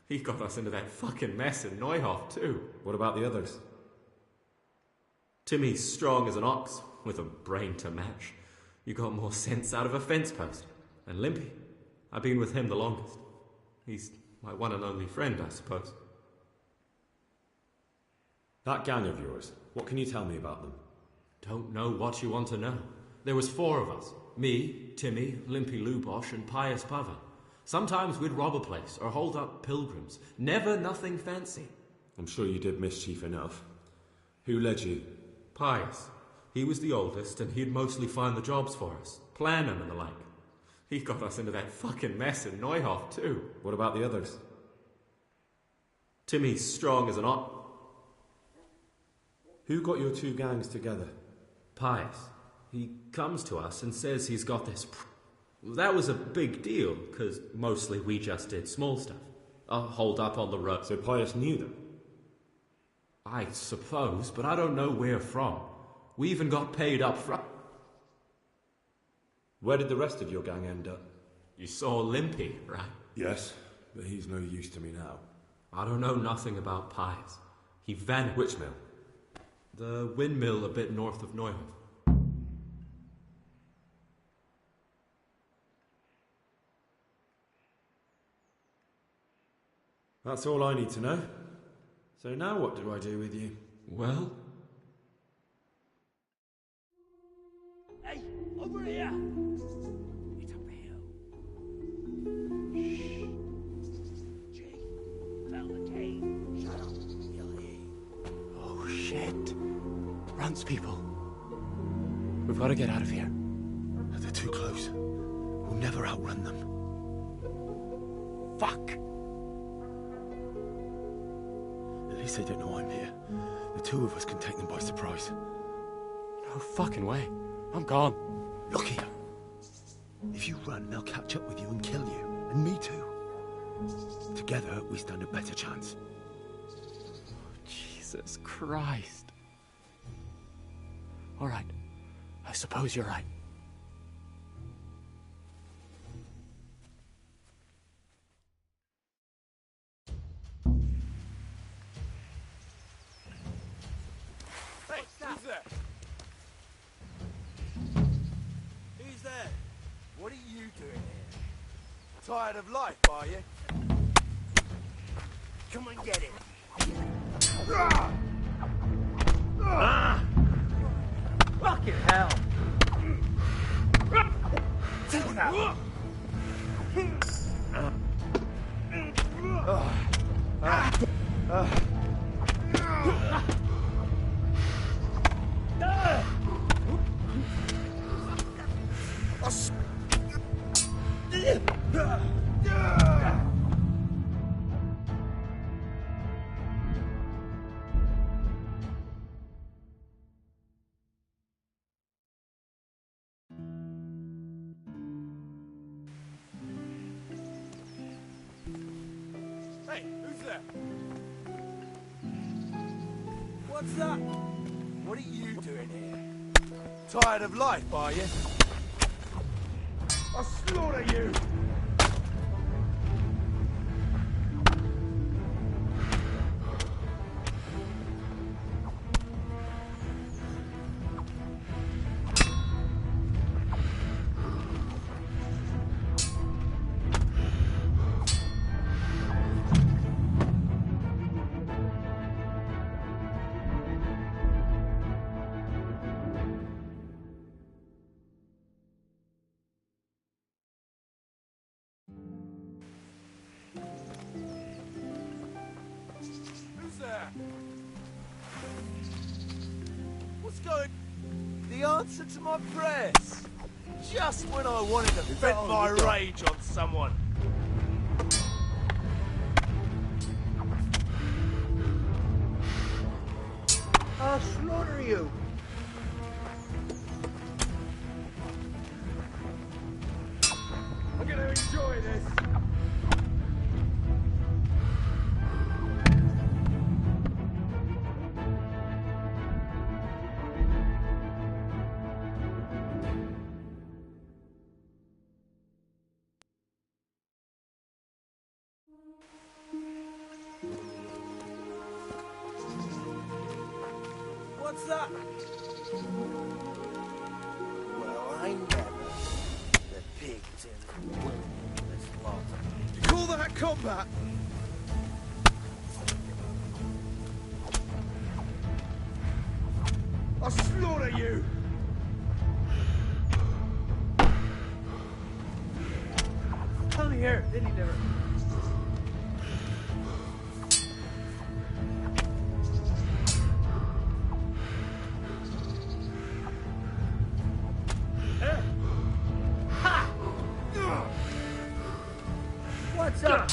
He got us into that fucking mess in Neuhof, too. What about the others? Timmy's strong as an ox, with a brain to match. You got more sense out of a fence post. And Limpy, I've been with him the longest. He's my one and only friend, I suppose. That gang of yours, what can you tell me about them? Don't know what you want to know. There was 4 of us. Me, Timmy, Limpy Lubosh, and Pius Pava. Sometimes we'd rob a place or hold up pilgrims. Never nothing fancy. I'm sure you did mischief enough. Who led you? Pius. He was the oldest, and he'd mostly find the jobs for us. Plan them and the like. He got us into that fucking mess in Neuhof, too. What about the others? Timmy's strong as an ox. Who got your 2 gangs together? Pius. He comes to us and says he's got this... That was a big deal, because mostly we just did small stuff. Hold up on the road. So Pius knew them? I suppose, but I don't know where from. We even got paid up front. Where did the rest of your gang end up? You saw Limpy, right? Yes, but he's no use to me now. I don't know nothing about Pius. He vanished. Which mill? The windmill a bit north of Neuhof. That's all I need to know. So now what do I do with you? Well... Hey, over here! It's up here. Shh. Jay, fell the cave. Shut up, you'll hear. Oh, shit. Runs, people. We've got to get out of here. They're too close. We'll never outrun them. Fuck! At least they don't know I'm here. The 2 of us can take them by surprise. No fucking way. I'm gone. Look here. If you run, they'll catch up with you and kill you. And me too. Together, we stand a better chance. Jesus Christ. All right. I suppose you're right. Hey, who's there? Who's there? What are you doing here? Tired of life, are you? Come and get it. Fucking hell! Take that! Hey, who's there? What's that? What are you doing here? Tired of life, are you? I'll slaughter you! What's going... The answer to my prayers. Just when I wanted to vent my rage on someone. I'll slaughter you. I'm gonna enjoy this. What's that? Well, I never. The pigs in the wilderness lot. You call that combat? I'll slaughter you! Come here, did he never? What's up?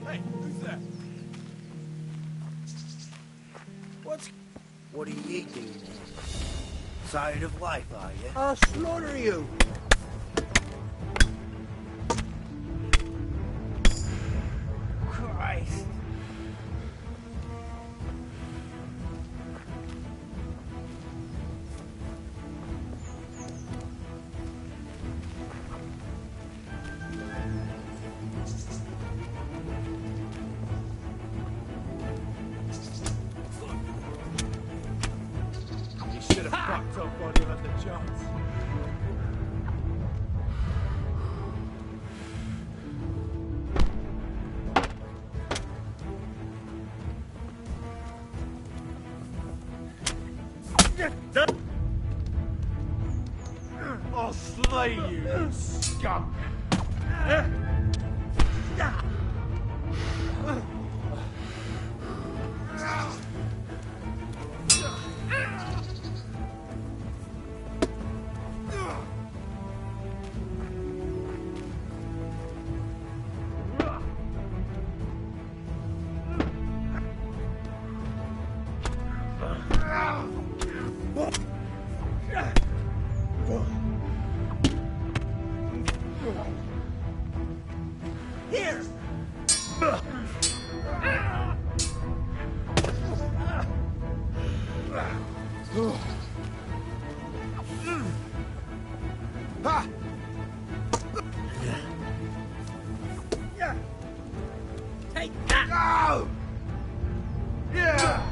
Hey, who's that? What are you doing here? Tired of life, are you? I'll slaughter you! Christ! You should have fucked up while you had the chance. I'll slay you, you scum! Here! Ha! Take that! Go! Yeah!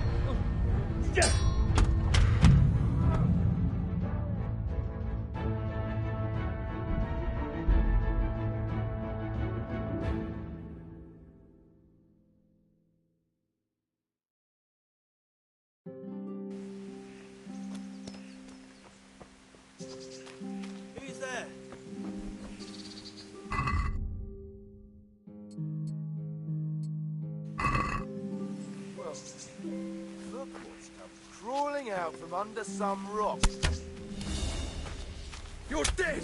Who's there? Well, look what's come crawling out from under some rock. You're dead!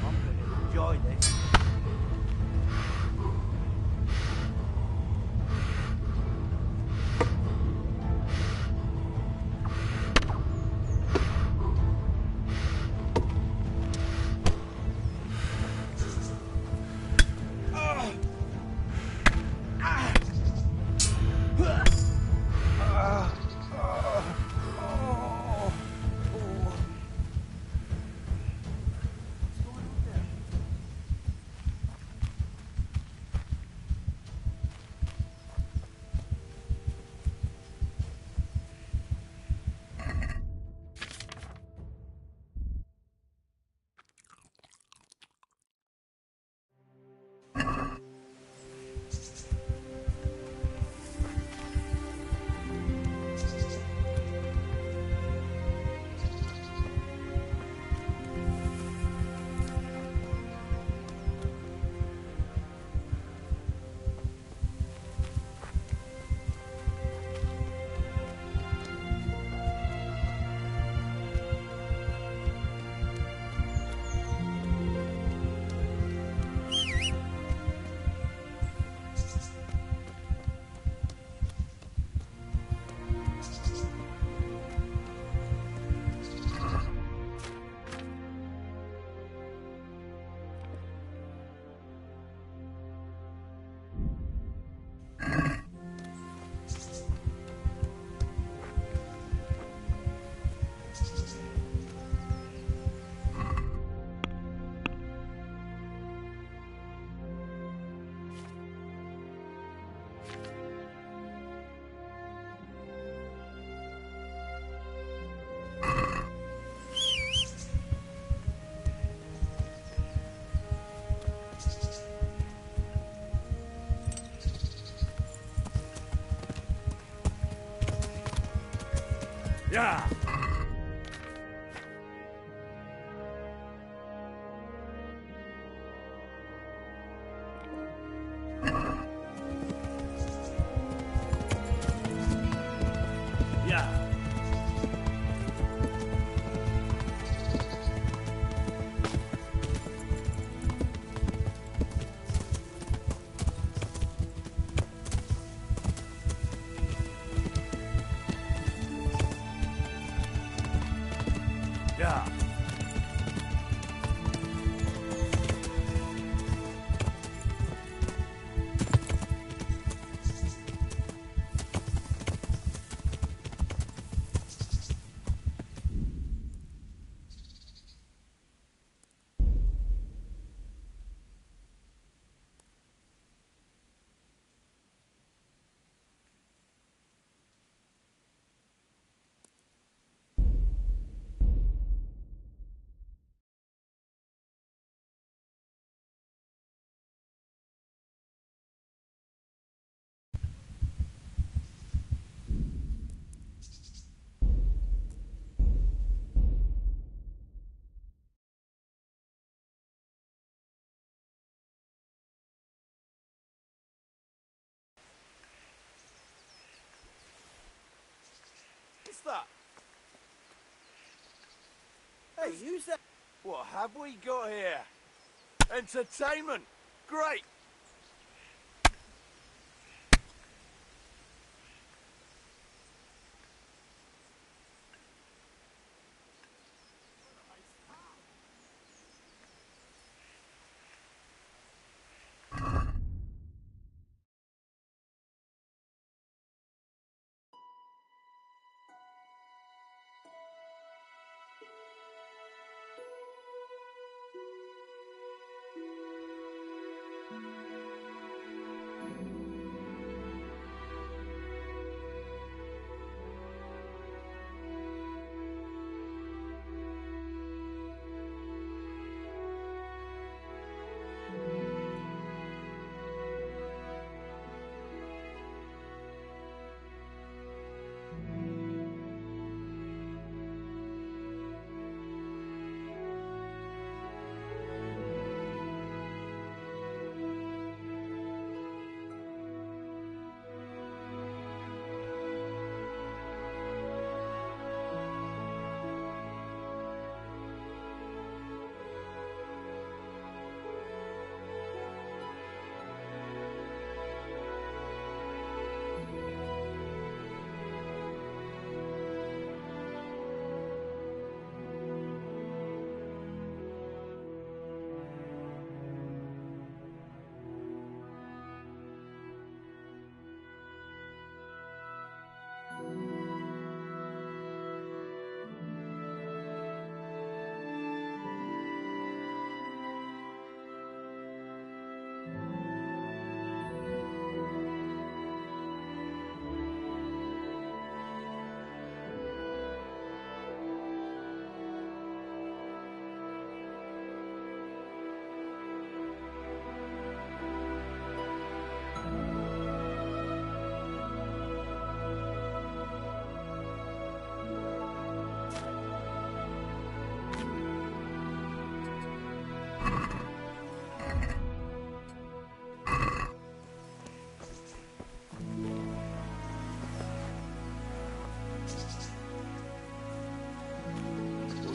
I'm gonna enjoy this. Yeah. Yeah. What's that? Hey, who's that? What have we got here? Entertainment! Great!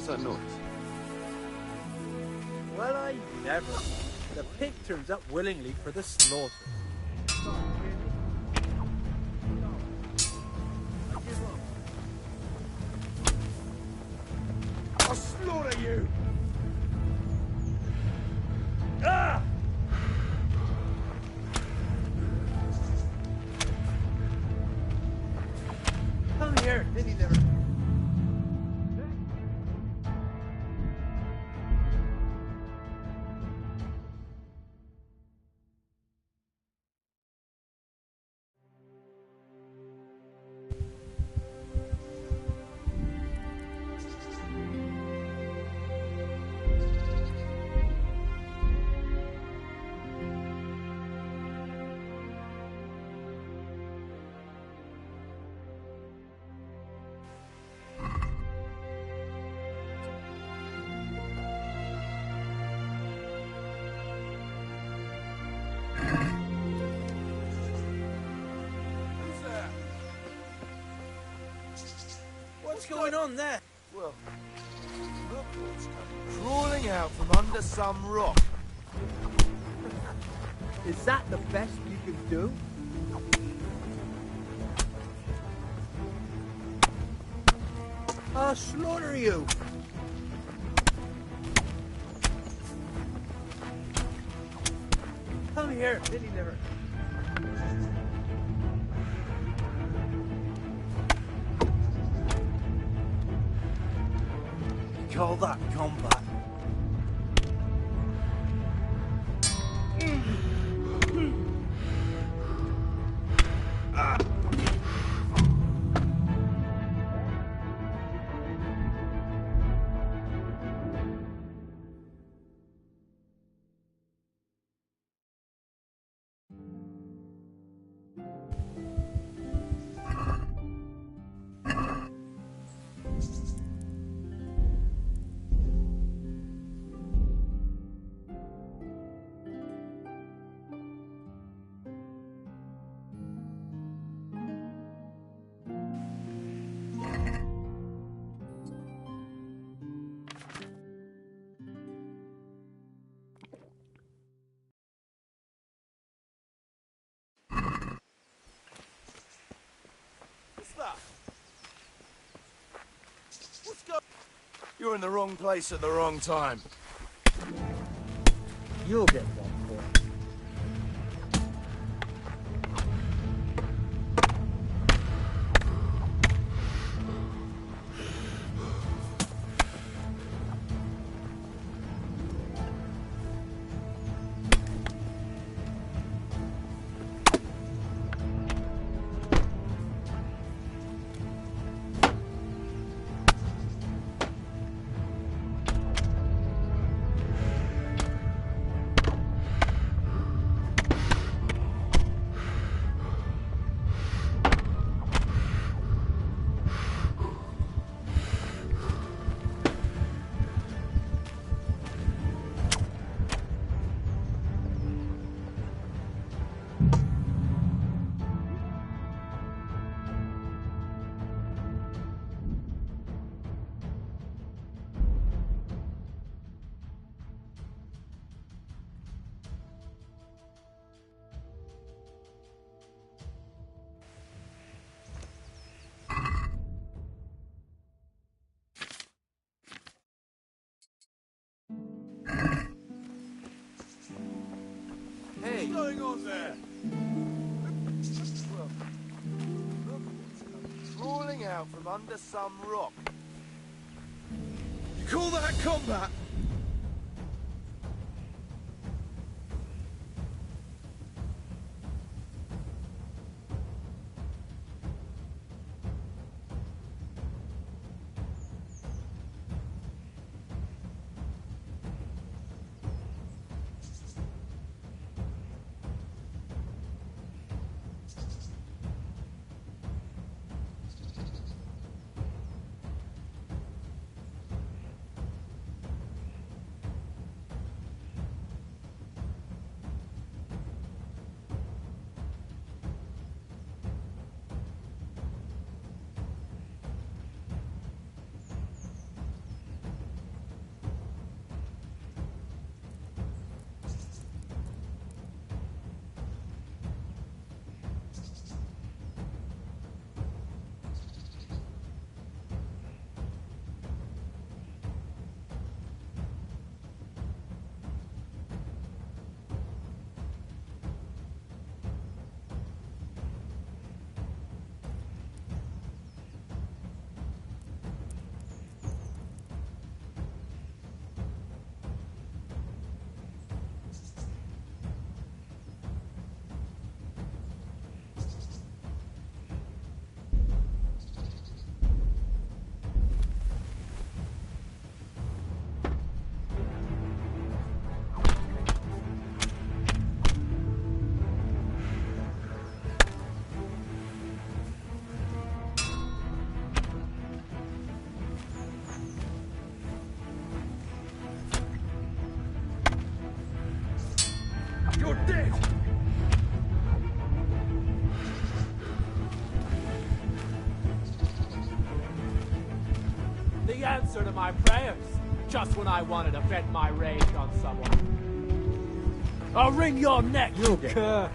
What's that noise? Well, I never. The pig turns up willingly for the slaughter. I'll slaughter you! Ah! Come here, Vinny never. What's going on there? Well, look what's come crawling out from under some rock. Is that the best you can do? I'll slaughter you! Come here, pity liver. You call that combat? You're in the wrong place at the wrong time. You'll get one for it. Hey! What's going on there? Well, look what's come crawling out from under some rock. You call that combat? answer to my prayers, just when I wanted to vent my rage on someone. I'll wring your neck, you cur!